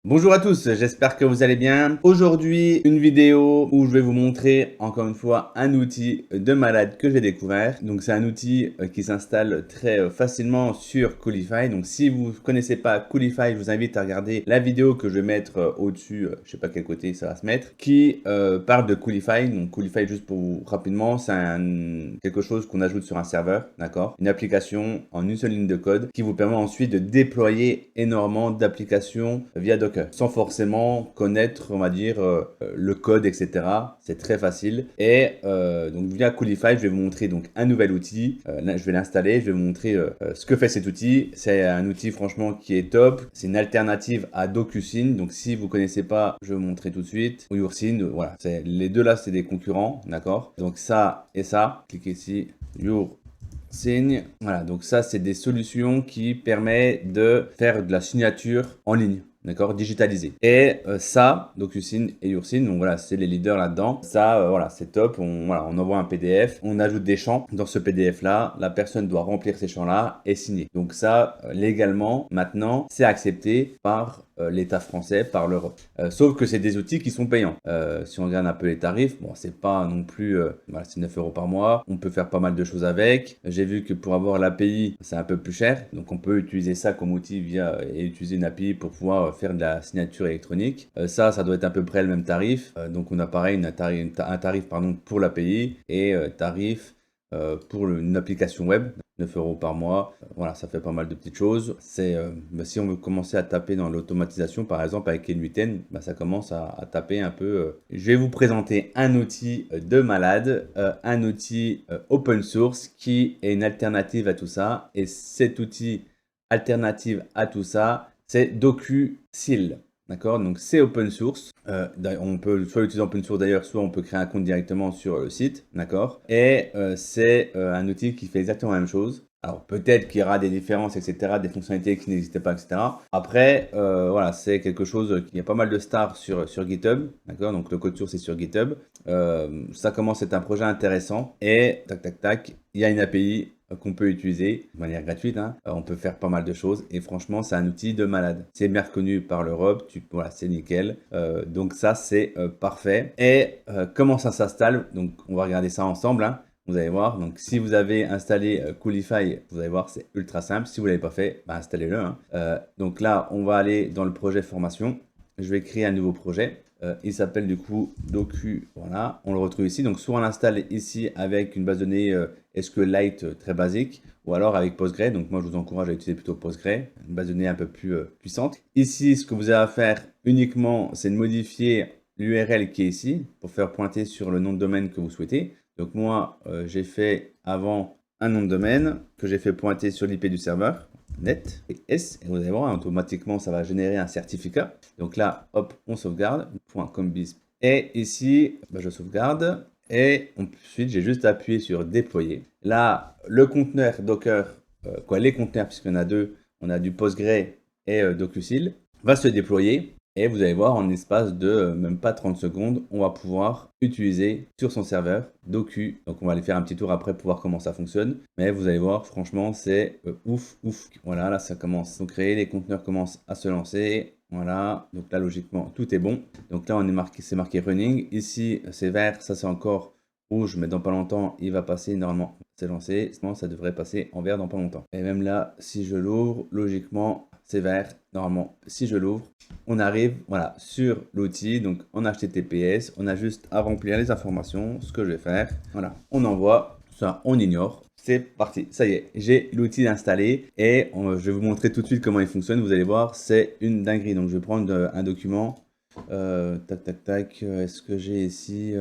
Bonjour à tous, j'espère que vous allez bien. Aujourd'hui, une vidéo où je vais vous montrer encore une fois un outil de malade que j'ai découvert. Donc c'est un outil qui s'installe très facilement sur Coolify. Donc si vous ne connaissez pas Coolify, je vous invite à regarder la vidéo que je vais mettre au-dessus, je sais pas quel côté ça va se mettre, qui parle de Coolify. Donc Coolify, juste pour vous rapidement, c'est quelque chose qu'on ajoute sur un serveur, d'accord? Une application en une seule ligne de code qui vous permet ensuite de déployer énormément d'applications via Docker sans forcément connaître, on va dire, le code, etc. C'est très facile. Et donc via Coolify, je vais vous montrer donc un nouvel outil. Là, je vais l'installer, je vais vous montrer ce que fait cet outil. C'est un outil franchement qui est top. C'est une alternative à DocuSign. Donc si vous connaissez pas, je vais vous montrer tout de suite. Ou YourSign, voilà. Les deux là, c'est des concurrents, d'accord? Donc ça et ça. Cliquez ici, YourSign. Voilà, donc ça, c'est des solutions qui permettent de faire de la signature en ligne. D'accord, digitalisé. Et ça, DocuSign et YourSign, donc voilà, c'est les leaders là-dedans. Ça, voilà, c'est top. On envoie un PDF, on ajoute des champs dans ce PDF-là. La personne doit remplir ces champs-là et signer. Donc ça, légalement, maintenant, c'est accepté par l'État français, par l'Europe. Sauf que c'est des outils qui sont payants. Si on regarde un peu les tarifs, bon, c'est pas non plus, voilà, c'est 9 € par mois. On peut faire pas mal de choses avec. J'ai vu que pour avoir l'API, c'est un peu plus cher. Donc on peut utiliser ça comme outil et utiliser une API pour pouvoir faire de la signature électronique. Ça doit être à peu près le même tarif. Donc on a pareil un tarif pardon, pour l'API et tarif pour une application web, 9 € par mois. Voilà, ça fait pas mal de petites choses. Si on veut commencer à taper dans l'automatisation, par exemple avec N8N, ça commence à taper un peu. Je vais vous présenter un outil de malade, un outil open source qui est une alternative à tout ça. Et cet outil alternative à tout ça, c'est DocuSign. D'accord, donc c'est open source. On peut soit l'utiliser en open source d'ailleurs, soit on peut créer un compte directement sur le site. D'accord, et c'est un outil qui fait exactement la même chose. Alors peut-être qu'il y aura des différences, etc., des fonctionnalités qui n'existaient pas, etc. Après, voilà, c'est quelque chose qui a pas mal de stars sur GitHub. D'accord, donc le code source est sur GitHub. Ça commence à être un projet intéressant. Et tac, tac, tac, il y a une API qu'on peut utiliser de manière gratuite. On peut faire pas mal de choses et franchement, c'est un outil de malade. C'est bien reconnu par l'Europe, voilà, c'est nickel. Donc ça, c'est parfait. Et comment ça s'installe? Donc, on va regarder ça ensemble. Vous allez voir. Donc, si vous avez installé Coolify, vous allez voir, c'est ultra simple. Si vous ne l'avez pas fait, installez-le. Donc là, on va aller dans le projet formation. Je vais créer un nouveau projet. Il s'appelle du coup Docu, voilà, on le retrouve ici. Donc soit on l'installe ici avec une base de données SQLite très basique, ou alors avec Postgre. Donc moi je vous encourage à utiliser plutôt Postgre, une base de données un peu plus puissante. Ici, ce que vous avez à faire uniquement, c'est de modifier l'URL qui est ici pour faire pointer sur le nom de domaine que vous souhaitez. Donc moi, j'ai fait avant un nom de domaine que j'ai fait pointer sur l'IP du serveur. Net et S, et vous allez voir, automatiquement, ça va générer un certificat. Donc là, hop, on sauvegarde, .combis. Et ici, je sauvegarde. Et ensuite, j'ai juste appuyé sur déployer. Là, le conteneur Docker, les conteneurs, puisqu'il y en a deux, on a du Postgre et DocuSign, va se déployer. Et vous allez voir, en espace de même pas 30 secondes, on va pouvoir utiliser sur son serveur Docu. Donc on va aller faire un petit tour après pour voir comment ça fonctionne. Mais vous allez voir, franchement, c'est ouf. Voilà, là ça commence à se créer, les conteneurs commencent à se lancer. Voilà, donc là logiquement tout est bon. Donc là c'est marqué running. Ici c'est vert, ça c'est encore rouge, mais dans pas longtemps il va passer normalement. C'est lancé, sinon ça devrait passer en vert dans pas longtemps. Et même là, si je l'ouvre, logiquement c'est vert. Normalement, si je l'ouvre, on arrive voilà, sur l'outil, donc en HTTPS, on a juste à remplir les informations, ce que je vais faire. Voilà, on envoie, ça on ignore. C'est parti, ça y est, j'ai l'outil installé et je vais vous montrer tout de suite comment il fonctionne. Vous allez voir, c'est une dinguerie. Donc je vais prendre un document. Tac. Est-ce que j'ai ici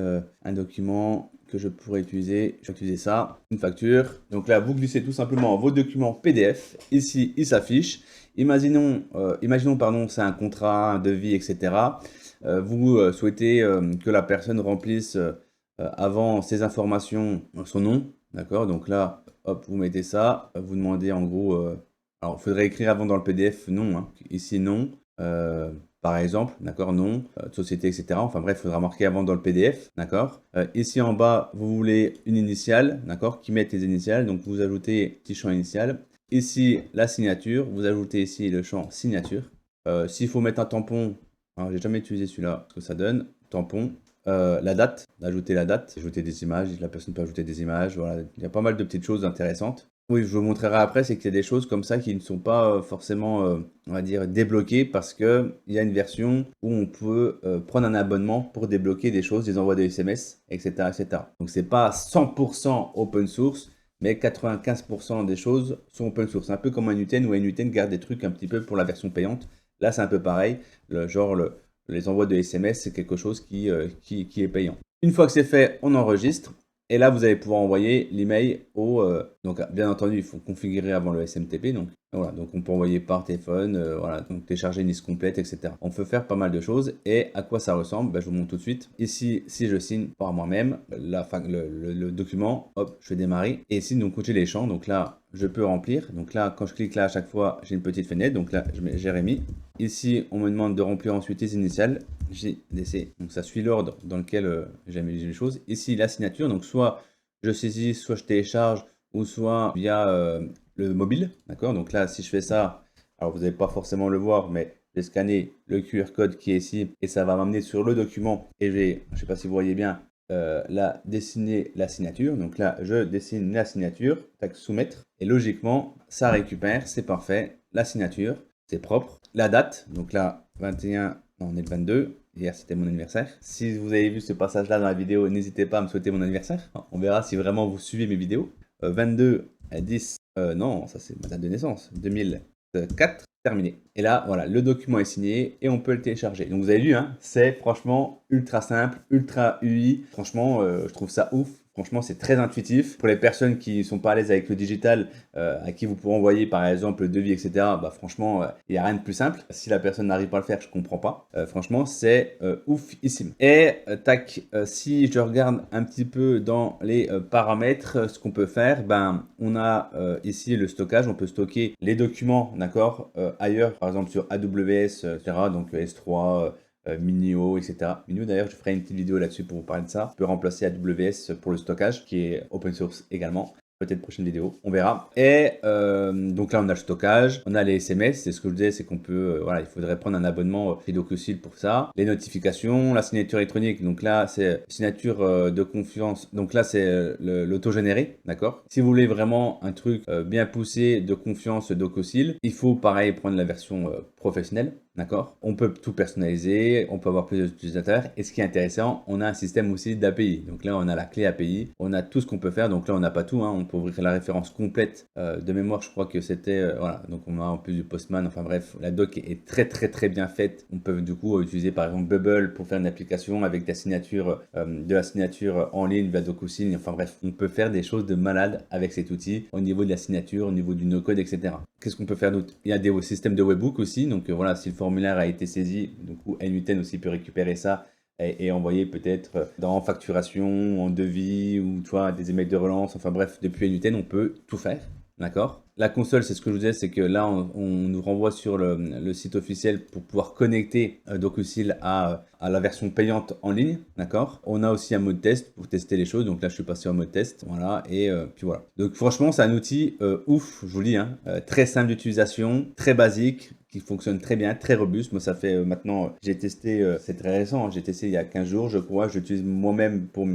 un document que je pourrais utiliser? Je vais utiliser ça, une facture. Donc là, vous glissez tout simplement vos documents PDF. Ici, il s'affiche. Imaginons, pardon, c'est un contrat, un devis, etc. Vous souhaitez que la personne remplisse avant ces informations son nom. D'accord? Donc là, hop, vous mettez ça. Vous demandez en gros. Alors, il faudrait écrire avant dans le PDF non. Ici, non. Par exemple, d'accord, nom, société, etc. Enfin bref, il faudra marquer avant dans le PDF, d'accord. Ici en bas, vous voulez une initiale, d'accord, qui met les initiales. Donc vous ajoutez petit champ initial. Ici, la signature, vous ajoutez ici le champ signature. S'il faut mettre un tampon, alors j'ai jamais utilisé celui-là, ce que ça donne, tampon. La date, ajouter la date, ajouter des images, la personne peut ajouter des images, voilà, il y a pas mal de petites choses intéressantes. Oui, je vous montrerai après, c'est qu'il y a des choses comme ça qui ne sont pas forcément, on va dire, débloquées parce qu'il y a une version où on peut prendre un abonnement pour débloquer des choses, des envois de SMS, etc. etc. Donc c'est pas 100% open source, mais 95% des choses sont open source. Un peu comme un Nuten où un Nuten garde des trucs un petit peu pour la version payante. Là, c'est un peu pareil, les envois de SMS, c'est quelque chose qui est payant. Une fois que c'est fait, on enregistre. Et là, vous allez pouvoir envoyer l'email au... donc, bien entendu, il faut configurer avant le SMTP. Donc, voilà, donc on peut envoyer par téléphone, voilà, donc télécharger une liste complète, etc. On peut faire pas mal de choses. Et à quoi ça ressemble? Ben, je vous montre tout de suite. Ici, si je signe par moi-même, le document, hop, je fais démarrer. Et ici, donc, j'ai les champs. Donc là, je peux remplir. Donc là, quand je clique là, à chaque fois, j'ai une petite fenêtre. Donc là, je mets Jérémy. Ici, on me demande de remplir ensuite les initiales. JDC. Donc ça suit l'ordre dans lequel j'ai mis les choses. Ici, la signature. Donc soit je saisis, soit je télécharge, ou soit via le mobile. D'accord? Donc là, si je fais ça, alors vous n'allez pas forcément le voir, mais je vais scanner le QR code qui est ici et ça va m'amener sur le document. Et je ne sais pas si vous voyez bien, là, dessiner la signature. Donc là, je dessine la signature, tac, soumettre. Et logiquement, ça récupère, c'est parfait. La signature, c'est propre. La date, donc là, 21, non, on est le 22. Hier, c'était mon anniversaire. Si vous avez vu ce passage-là dans la vidéo, n'hésitez pas à me souhaiter mon anniversaire. On verra si vraiment vous suivez mes vidéos. 22 à 10, non, ça c'est ma date de naissance, 2004, terminé. Et là, voilà, le document est signé et on peut le télécharger. Donc vous avez vu, hein, c'est franchement ultra simple, ultra UI. Franchement, je trouve ça ouf. Franchement, c'est très intuitif. Pour les personnes qui ne sont pas à l'aise avec le digital, à qui vous pourrez envoyer par exemple le devis, etc., bah, franchement, il n'y a rien de plus simple. Si la personne n'arrive pas à le faire, je ne comprends pas. Franchement, c'est oufissime. Et tac, si je regarde un petit peu dans les paramètres, ce qu'on peut faire, ben, on a ici le stockage. On peut stocker les documents, d'accord, ailleurs, par exemple sur AWS, etc., donc S3, Minio, etc. Minio, d'ailleurs, je ferai une petite vidéo là-dessus pour vous parler de ça. On peut remplacer AWS pour le stockage, qui est open source également. Peut-être prochaine vidéo, on verra. Et donc là, on a le stockage, on a les SMS. C'est ce que je disais, c'est qu'on peut, voilà, il faudrait prendre un abonnement chez DocuSign pour ça. Les notifications, la signature électronique. Donc là, c'est signature de confiance. Donc là, c'est l'autogénéré, d'accord. Si vous voulez vraiment un truc bien poussé de confiance DocuSign, il faut pareil prendre la version professionnelle. D'accord? On peut tout personnaliser, on peut avoir plusieurs utilisateurs. Et ce qui est intéressant, on a un système aussi d'API. Donc là, on a la clé API, on a tout ce qu'on peut faire. Donc là, on n'a pas tout, hein. On peut ouvrir la référence complète. De mémoire, je crois que c'était, voilà. Donc on a en plus du Postman. Enfin bref, la doc est très très très bien faite. On peut du coup utiliser par exemple Bubble pour faire une application avec la signature, de la signature en ligne via DocuSign. Enfin bref, on peut faire des choses de malade avec cet outil au niveau de la signature, au niveau du no-code, etc. Qu'est-ce qu'on peut faire d'autre? Il y a des systèmes de webhook aussi. Donc voilà, si le formulaire a été saisi, du coup, Nuten aussi peut récupérer ça et envoyer peut-être dans facturation, en devis ou tu vois, des emails de relance. Enfin bref, depuis Nuten, on peut tout faire. D'accord? La console, c'est ce que je vous disais, c'est que là, on nous renvoie sur le site officiel pour pouvoir connecter DocuSign à la version payante en ligne. D'accord? On a aussi un mode test pour tester les choses. Donc là, je suis passé en mode test. Voilà. Et puis voilà. Donc franchement, c'est un outil ouf, je vous le dis, hein, très simple d'utilisation, très basique, qui fonctionne très bien, très robuste. Moi, ça fait maintenant, j'ai testé, c'est très récent, hein, j'ai testé il y a 15 jours, je crois. Je l'utilise moi-même pour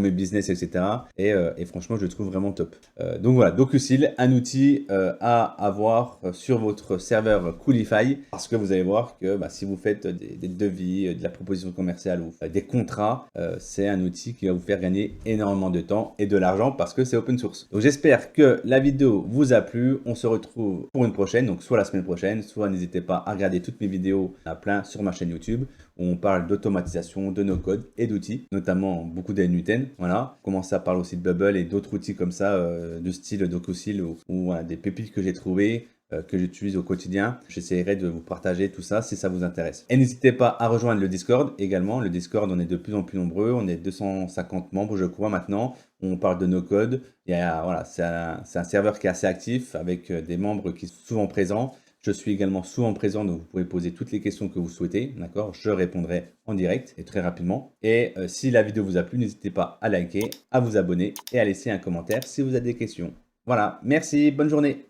mes business, etc. Et franchement, je le trouve vraiment top. Donc voilà, DocuSign, un outil à avoir sur votre serveur Coolify, parce que vous allez voir que bah, si vous faites des devis, de la proposition commerciale ou des contrats, c'est un outil qui va vous faire gagner énormément de temps et de l'argent parce que c'est open source. Donc j'espère que la vidéo vous a plu. On se retrouve pour une prochaine, donc soit la semaine prochaine, soit n'hésitez pas à regarder toutes mes vidéos à plein sur ma chaîne YouTube où on parle d'automatisation, de no-code et d'outils, notamment beaucoup d'Nuten. Voilà. Comment ça parle aussi de Bubble et d'autres outils comme ça, de style DocuSign ou voilà, des pépites que j'ai trouvées, que j'utilise au quotidien. J'essaierai de vous partager tout ça si ça vous intéresse. Et n'hésitez pas à rejoindre le Discord également. Le Discord, on est de plus en plus nombreux. On est 250 membres, je crois, maintenant. On parle de no-code. Voilà, c'est un serveur qui est assez actif avec des membres qui sont souvent présents. Je suis également souvent présent, donc vous pouvez poser toutes les questions que vous souhaitez, d'accord? Je répondrai en direct et très rapidement. Et si la vidéo vous a plu, n'hésitez pas à liker, à vous abonner et à laisser un commentaire si vous avez des questions. Voilà, merci, bonne journée.